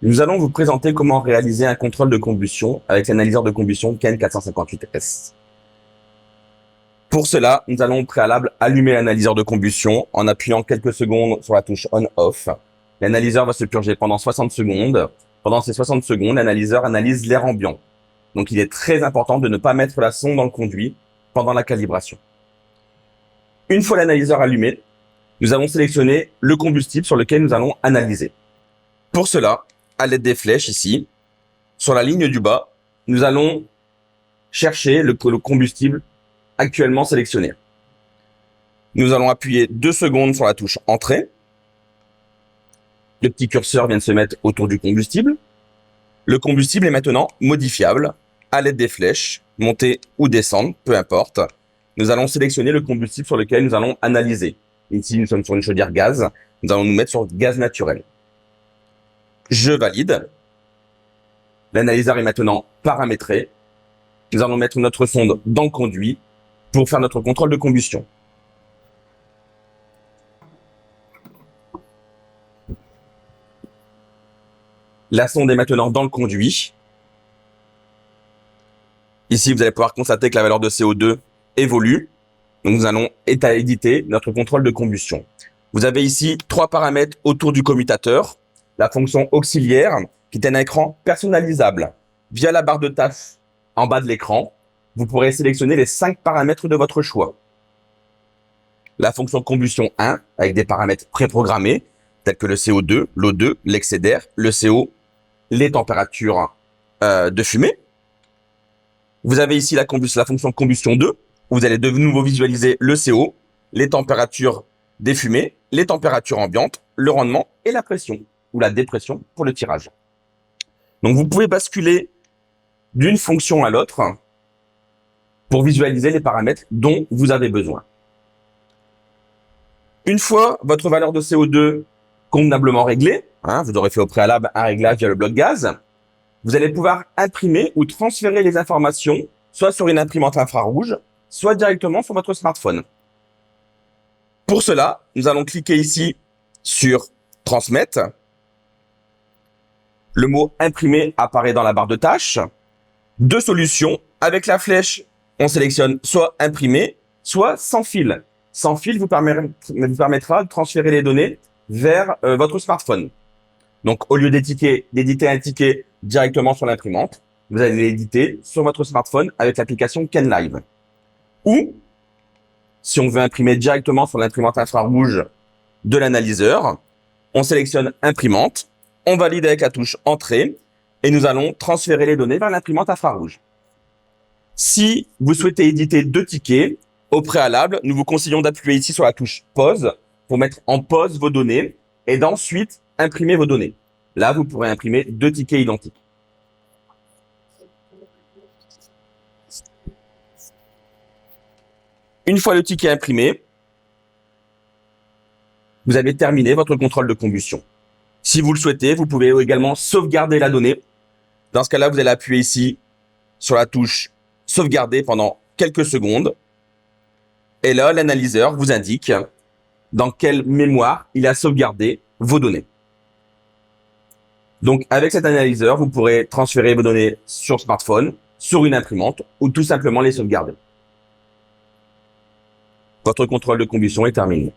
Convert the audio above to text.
Nous allons vous présenter comment réaliser un contrôle de combustion avec l'analyseur de combustion Ken 458S. Pour cela, nous allons au préalable allumer l'analyseur de combustion en appuyant quelques secondes sur la touche On-Off. L'analyseur va se purger pendant 60 secondes. Pendant ces 60 secondes, l'analyseur analyse l'air ambiant. Donc il est très important de ne pas mettre la sonde dans le conduit pendant la calibration. Une fois l'analyseur allumé, nous allons sélectionner le combustible sur lequel nous allons analyser. Pour cela, à l'aide des flèches ici, sur la ligne du bas, nous allons chercher le combustible actuellement sélectionné. Nous allons appuyer 2 secondes sur la touche Entrée. Le petit curseur vient de se mettre autour du combustible. Le combustible est maintenant modifiable à l'aide des flèches, monter ou descendre, peu importe. Nous allons sélectionner le combustible sur lequel nous allons analyser. Ici, nous sommes sur une chaudière gaz. Nous allons nous mettre sur gaz naturel. Je valide. L'analyseur est maintenant paramétré. Nous allons mettre notre sonde dans le conduit pour faire notre contrôle de combustion. La sonde est maintenant dans le conduit. Ici, vous allez pouvoir constater que la valeur de CO2 évolue. Donc, nous allons éditer notre contrôle de combustion. Vous avez ici 3 paramètres autour du commutateur. La fonction auxiliaire, qui est un écran personnalisable. Via la barre de tâches en bas de l'écran, vous pourrez sélectionner les 5 paramètres de votre choix. La fonction combustion 1, avec des paramètres préprogrammés, tels que le CO2, l'O2, l'excès d'air, le CO, les températures de fumée. Vous avez ici la fonction combustion 2, où vous allez de nouveau visualiser le CO, les températures des fumées, les températures ambiantes, le rendement et la pression, ou la dépression pour le tirage. Donc vous pouvez basculer d'une fonction à l'autre pour visualiser les paramètres dont vous avez besoin. Une fois votre valeur de CO2 convenablement réglée, vous aurez fait au préalable un réglage via le bloc gaz, vous allez pouvoir imprimer ou transférer les informations soit sur une imprimante infrarouge, soit directement sur votre smartphone. Pour cela, nous allons cliquer ici sur Transmettre. Le mot imprimer apparaît dans la barre de tâches. 2 solutions. Avec la flèche, on sélectionne soit imprimer, soit sans fil. Sans fil vous permettra de transférer les données vers votre smartphone. Donc, au lieu d'éditer un ticket directement sur l'imprimante, vous allez l'éditer sur votre smartphone avec l'application KenLive. Ou, si on veut imprimer directement sur l'imprimante infrarouge de l'analyseur, on sélectionne imprimante, on valide avec la touche Entrée et nous allons transférer les données vers l'imprimante infrarouge. Si vous souhaitez éditer 2 tickets, au préalable, nous vous conseillons d'appuyer ici sur la touche Pause pour mettre en pause vos données et d'ensuite imprimer vos données. Là, vous pourrez imprimer 2 tickets identiques. Une fois le ticket imprimé, vous avez terminé votre contrôle de combustion. Si vous le souhaitez, vous pouvez également sauvegarder la donnée. Dans ce cas-là, vous allez appuyer ici sur la touche Sauvegarder pendant quelques secondes. Et là, l'analyseur vous indique dans quelle mémoire il a sauvegardé vos données. Donc, avec cet analyseur, vous pourrez transférer vos données sur smartphone, sur une imprimante ou tout simplement les sauvegarder. Votre contrôle de combustion est terminé.